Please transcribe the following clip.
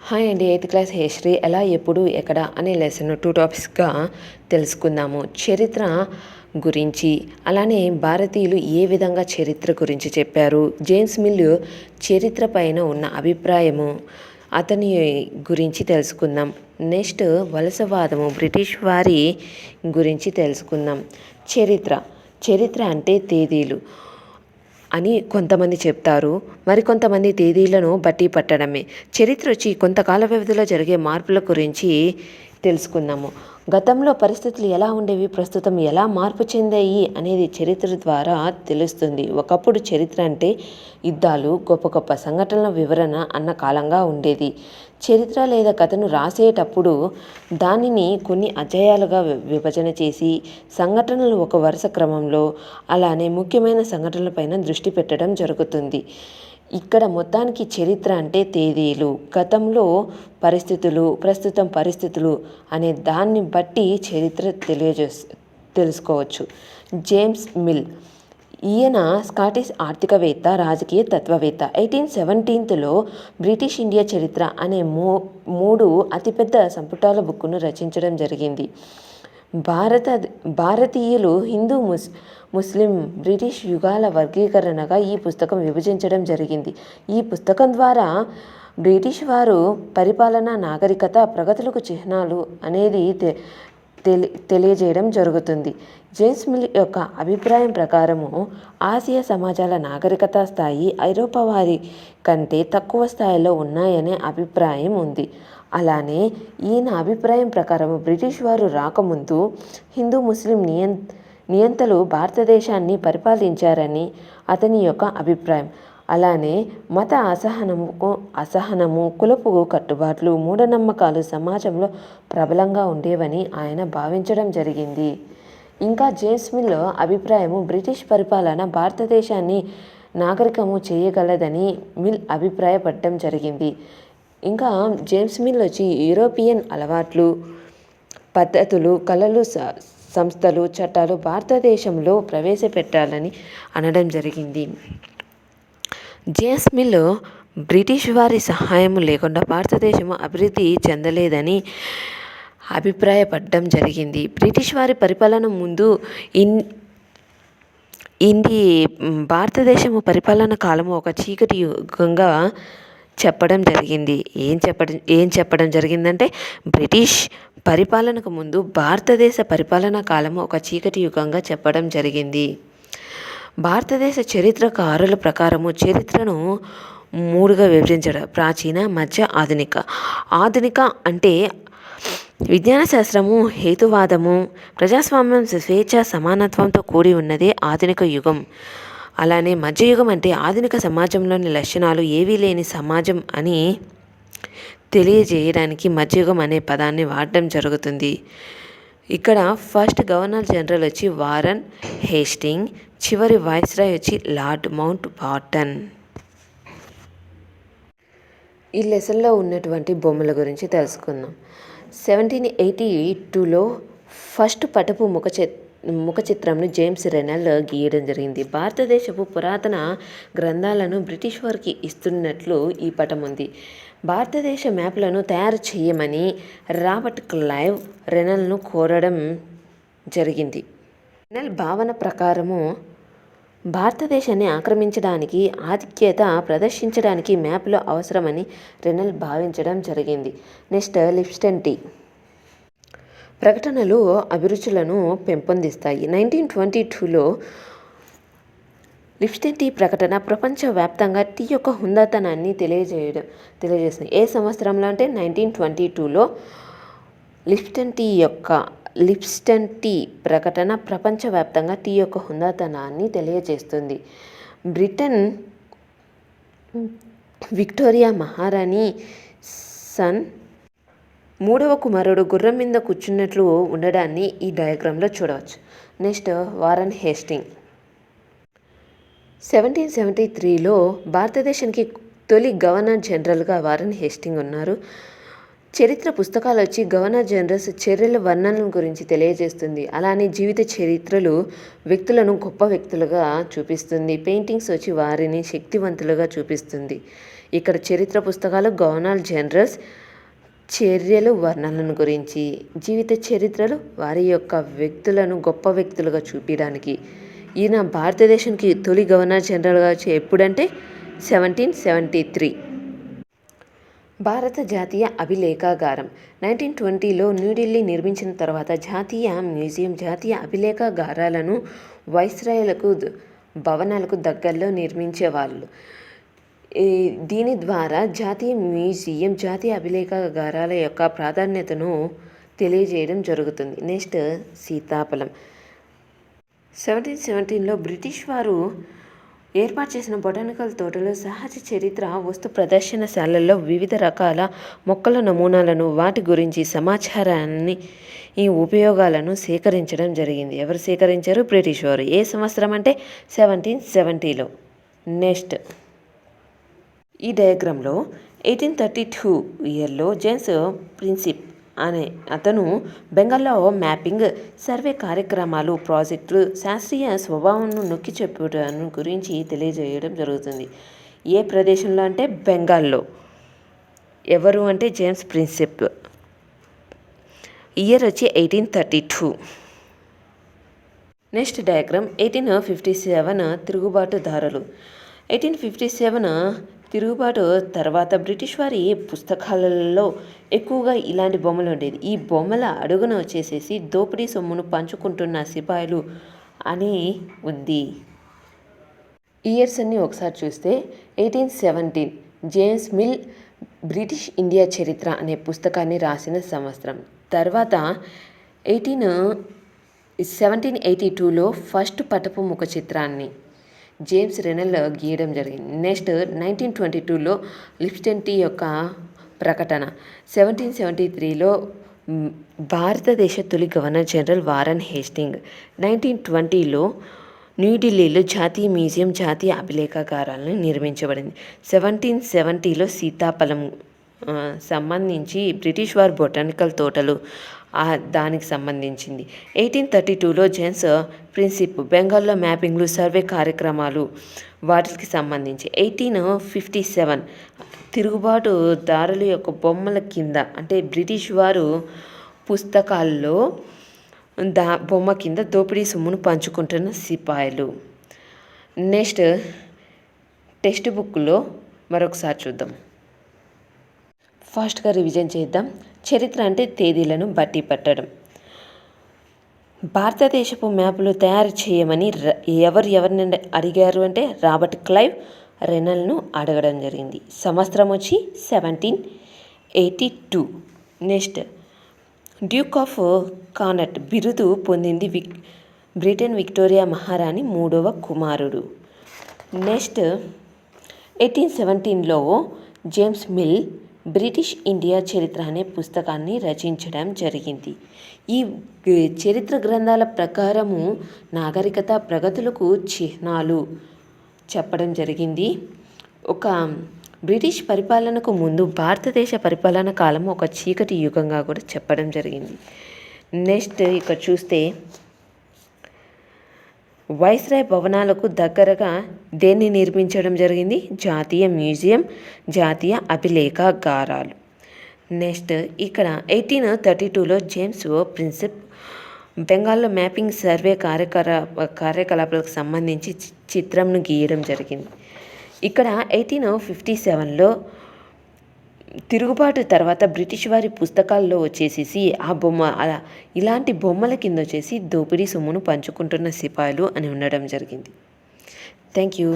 Hi అండి. Eighth class history ఎలా, ఎప్పుడు, ఎక్కడ అనే లెసన్ 2 టాపిక్స్గా తెలుసుకుందాము. చరిత్ర గురించి, అలానే భారతీయులు ఏ విధంగా చరిత్ర గురించి చెప్పారు, జేమ్స్ మిల్ చరిత్ర పైన ఉన్న అభిప్రాయము, అతని గురించి తెలుసుకుందాం. నెక్స్ట్ వలసవాదము, బ్రిటిష్ వారి గురించి తెలుసుకుందాం. చరిత్ర అంటే తేదీలు అని కొంతమంది చెప్తారు. మరికొంతమంది తేదీలను బట్టి పట్టడమే. చరిత్ర వచ్చి కొంతకాల వ్యవధిలో జరిగే మార్పుల గురించి తెలుసుకుందాము. గతంలో పరిస్థితులు ఎలా ఉండేవి, ప్రస్తుతం ఎలా మార్పు చెందాయి అనేది చరిత్ర ద్వారా తెలుస్తుంది. ఒకప్పుడు చరిత్ర అంటే యుద్ధాలు, గొప్ప గొప్ప సంఘటనల వివరణ అన్న కాలంగా ఉండేది. చరిత్ర లేదా కథను రాసేటప్పుడు దానిని కొన్ని అధ్యాయాలుగా విభజన చేసి సంఘటనలు ఒక వరుస క్రమంలో, అలానే ముఖ్యమైన సంఘటనలపైన దృష్టి పెట్టడం జరుగుతుంది. ఇక్కడ మొత్తానికి చరిత్ర అంటే తేదీలు, గతంలో పరిస్థితులు, ప్రస్తుతం పరిస్థితులు అనే దాన్ని బట్టి చరిత్ర తెలుసుకోవచ్చు. జేమ్స్ మిల్ ఈయన స్కాటిష్ ఆర్థికవేత్త, రాజకీయ తత్వవేత్త. 1817లో బ్రిటిష్ ఇండియా చరిత్ర అనే మూడు అతిపెద్ద సంపుటాల బుక్కును రచించడం జరిగింది. భారతీయులు, హిందూ, ముస్లిం, బ్రిటిష్ యుగాల వర్గీకరణగా ఈ పుస్తకం విభజించడం జరిగింది. ఈ పుస్తకం ద్వారా బ్రిటిష్ వారు పరిపాలన, నాగరికత, ప్రగతులకు చిహ్నాలు అనేది తెలియజేయడం జరుగుతుంది. జేమ్స్ మిల్ యొక్క అభిప్రాయం ప్రకారము ఆసియా సమాజాల నాగరికత స్థాయి ఐరోపా వారి కంటే తక్కువ స్థాయిలో ఉన్నాయనే అభిప్రాయం ఉంది. అలానే ఈయన అభిప్రాయం ప్రకారం బ్రిటిష్ వారు రాకముందు హిందూ, ముస్లిం నియంతలు భారతదేశాన్ని పరిపాలించారని అతని యొక్క అభిప్రాయం. అలానే మత అసహనము, కులపు కట్టుబాట్లు, మూఢనమ్మకాలు సమాజంలో ప్రబలంగా ఉండేవని ఆయన భావించడం జరిగింది. ఇంకా జేమ్స్ మిల్ అభిప్రాయము బ్రిటిష్ పరిపాలన భారతదేశాన్ని నాగరికము చేయగలదని మిల్ అభిప్రాయపడటం జరిగింది. ఇంకా జేమ్స్ మిల్ వచ్చి యూరోపియన్ అలవాట్లు, పద్ధతులు, కళలు, సంస్థలు, చట్టాలు భారతదేశంలో ప్రవేశపెట్టాలని అనడం జరిగింది. జేమ్స్ మిల్ బ్రిటిష్ వారి సహాయం లేకుండా భారతదేశం అభివృద్ధి చెందలేదని అభిప్రాయపడడం జరిగింది. బ్రిటిష్ వారి పరిపాలన ముందు భారతదేశము పరిపాలన కాలము ఒక చీకటి యుగంగా చెప్పడం జరిగింది. ఏం చెప్పడం జరిగిందంటే బ్రిటిష్ పరిపాలనకు ముందు భారతదేశ పరిపాలనా కాలము ఒక చీకటి యుగంగా చెప్పడం జరిగింది. భారతదేశ చరిత్రకారుల ప్రకారము చరిత్రను 3గా విభజించడం: ప్రాచీన, మధ్య, ఆధునిక. ఆధునిక అంటే విజ్ఞాన శాస్త్రము, హేతువాదము, ప్రజాస్వామ్యం, స్వేచ్ఛ, సమానత్వంతో కూడి ఉన్నదే ఆధునిక యుగం. అలానే మధ్యయుగం అంటే ఆధునిక సమాజంలోని లక్షణాలు ఏవీ లేని సమాజం అని తెలియజేయడానికి మధ్యయుగం అనే పదాన్ని వాడడం జరుగుతుంది. ఇక్కడ ఫస్ట్ గవర్నర్ జనరల్ వచ్చి వారన్ హేస్టింగ్, చివరి వైస్రాయ్ వచ్చి లార్డ్ మౌంట్ బాటన్. ఈ లెసన్లో ఉన్నటువంటి బొమ్మల గురించి తెలుసుకుందాం. 1782లో ఫస్ట్ పటపు ముఖ చిత్రంను జేమ్స్ రెనల్ గీయడం జరిగింది. భారతదేశపు పురాతన గ్రంథాలను బ్రిటిష్ వారికి ఇస్తున్నట్లు ఈ పటం ఉంది. భారతదేశ మ్యాప్లను తయారు చేయమని రాబర్ట్ క్లైవ్ రెనల్ను కోరడం జరిగింది. రెనల్ భావన ప్రకారము భారతదేశాన్ని ఆక్రమించడానికి, ఆధిక్యత ప్రదర్శించడానికి మ్యాప్లు అవసరమని రెనల్ భావించడం జరిగింది. నెక్స్ట్ లిప్స్టన్ టీ ప్రకటనలు అభిరుచులను పెంపొందిస్తాయి. 1922లో లిప్స్టన్ టీ ప్రకటన ప్రపంచవ్యాప్తంగా టీ యొక్క హుందాతనాన్ని తెలియజేస్తుంది. ఏ సంవత్సరంలో అంటే 1922లో లిప్స్టన్ టీ ప్రకటన ప్రపంచవ్యాప్తంగా టీ యొక్క హుందాతనాన్ని తెలియజేస్తుంది. బ్రిటన్ విక్టోరియా మహారాణి సన్ 3వ కుమారుడు గుర్రం మీద కూర్చున్నట్లు ఉండడాన్ని ఈ డయాగ్రామ్లో చూడవచ్చు. నెక్స్ట్ వారన్ హేస్టింగ్ 1773లో భారతదేశానికి తొలి గవర్నర్ జనరల్గా వారన్ హేస్టింగ్ ఉన్నారు. చరిత్ర పుస్తకాలు వచ్చి గవర్నర్ జనరల్స్ చర్యల వర్ణనల గురించి తెలియజేస్తుంది. అలానే జీవిత చరిత్రలు వ్యక్తులను గొప్ప వ్యక్తులుగా చూపిస్తుంది. పెయింటింగ్స్ వచ్చి వారిని శక్తివంతులుగా చూపిస్తుంది. ఇక్కడ చరిత్ర పుస్తకాలు గవర్నర్ జనరల్స్ చర్యలు వర్ణనలను గురించి, జీవిత చరిత్రలు వారి యొక్క వ్యక్తులను గొప్ప వ్యక్తులుగా చూపించడానికి. ఈయన భారతదేశానికి తొలి గవర్నర్ జనరల్గా ఎప్పుడంటే 1773. భారత జాతీయ అభిలేఖాగారం 1920లో న్యూఢిల్లీ నిర్మించిన తర్వాత జాతీయ మ్యూజియం, జాతీయ అభిలేఖాగారాలను వైస్రాయ్లకు భవనాలకు దగ్గరలో నిర్మించేవాళ్ళు. దీని ద్వారా జాతీయ మ్యూజియం, జాతీయ అభిలేఖాగారాల యొక్క ప్రాధాన్యతను తెలియజేయడం జరుగుతుంది. నెక్స్ట్ సీతాఫలం. 1717లో బ్రిటిష్ వారు ఏర్పాటు చేసిన బొటానికల్ తోటలో సహజ చరిత్ర వస్తు ప్రదర్శనశాలల్లో వివిధ రకాల మొక్కల నమూనాలను, వాటి గురించి సమాచారాన్ని, ఈ ఉపయోగాలను సేకరించడం జరిగింది. ఎవరు సేకరించారు? బ్రిటిష్ వారు. ఏ సంవత్సరం అంటే 1770లో. నెక్స్ట్ ఈ డయాగ్రామ్లో 1832 ఇయర్లో జేమ్స్ ప్రిన్సిప్ అనే అతను బెంగాల్లో మ్యాపింగ్, సర్వే కార్యక్రమాలు, ప్రాజెక్టులు, శాస్త్రీయ స్వభావంను నొక్కి చెప్పడం గురించి తెలియజేయడం జరుగుతుంది. ఏ ప్రదేశంలో అంటే బెంగాల్లో. ఎవరు అంటే జేమ్స్ ప్రిన్సిప్. ఇయర్ వచ్చి 1832. Next diagram 1857 తిరుగుబాటుదారులు. 1857 తిరుగుబాటు తర్వాత బ్రిటిష్ వారి పుస్తకాలలో ఎక్కువగా ఇలాంటి బొమ్మలు ఉండేది. ఈ బొమ్మల అడుగున వచ్చేసేసి దోపిడీ సొమ్మును పంచుకుంటున్న సిపాయిలు అని ఉంది. ఇయర్స్ అన్ని ఒకసారి చూస్తే 1817 జేమ్స్ మిల్ బ్రిటిష్ ఇండియా చరిత్ర అనే పుస్తకాన్ని రాసిన సంవత్సరం. తర్వాత 1782లో ఫస్ట్ పటపు ముఖ చిత్రాన్ని జేమ్స్ రెనెల్ గీయడం జరిగింది. నెక్స్ట్ 1922లో లిప్స్టన్ టీ యొక్క ప్రకటన. 1773లో భారతదేశ తొలి గవర్నర్ జనరల్ వారన్ హేస్టింగ్. 1920లో న్యూఢిల్లీలో జాతీయ మ్యూజియం, జాతీయ అభిలేఖాగారాలను నిర్మించబడింది. 1770లో సీతాఫలం సంబంధించి బ్రిటిష్ వారి బొటానికల్ తోటలు దానికి సంబంధించింది. 1832లో జేమ్స్ ప్రిన్సిప్ బెంగాల్లో మ్యాపింగ్లు, సర్వే కార్యక్రమాలు వాటికి సంబంధించి. 1857 తిరుగుబాటుదారుల యొక్క బొమ్మల కింద అంటే బ్రిటిష్ వారు పుస్తకాల్లో బొమ్మ కింద దోపిడీ సొమ్మును పంచుకుంటున్న సిపాయిలు. నెక్స్ట్ టెక్స్ట్ బుక్లో మరొకసారి చూద్దాం. ఫాస్ట్గా రివిజన్ చేద్దాం. చరిత్ర అంటే తేదీలను బట్టి పట్టడం. భారతదేశపు మ్యాపులు తయారు చేయమని ఎవరిని అడిగారు అంటే రాబర్ట్ క్లైవ్ రెనల్ను అడగడం జరిగింది. సంవత్సరం వచ్చి 1782. నెక్స్ట్ డ్యూక్ ఆఫ్ కానట్ బిరుదు పొందింది బ్రిటన్ విక్టోరియా మహారాణి 3వ కుమారుడు. నెక్స్ట్ 1817లో జేమ్స్ మిల్ బ్రిటిష్ ఇండియా చరిత్ర అనే పుస్తకాన్ని రచించడం జరిగింది. ఈ చరిత్ర గ్రంథాల ప్రకారము నాగరికత ప్రగతులకు చిహ్నాలు చెప్పడం జరిగింది. ఒక బ్రిటిష్ పరిపాలనకు ముందు భారతదేశ పరిపాలన కాలం ఒక చీకటి యుగంగా కూడా చెప్పడం జరిగింది. నెక్స్ట్ ఇక్కడ చూస్తే వైస్రాయ్ భవనాలకు దగ్గరగా దేన్ని నిర్మించడం జరిగింది? జాతీయ మ్యూజియం, జాతీయ అభిలేఖాగారాలు. నెక్స్ట్ ఇక్కడ 1832లో జేమ్స్ ప్రిన్సిప్ బెంగాల్లో మ్యాపింగ్, సర్వే కార్యకలాపాలకు సంబంధించి చిత్రంను గీయడం జరిగింది. ఇక్కడ 1857లో తిరుగుబాటు తర్వాత బ్రిటిష్ వారి పుస్తకాల్లో వచ్చేసేసి ఆ బొమ్మ ఇలాంటి బొమ్మల కింద వచ్చేసి దోపిడీ సొమ్మును పంచుకుంటున్న సిపాయిలు అని ఉండడం జరిగింది. Thank you.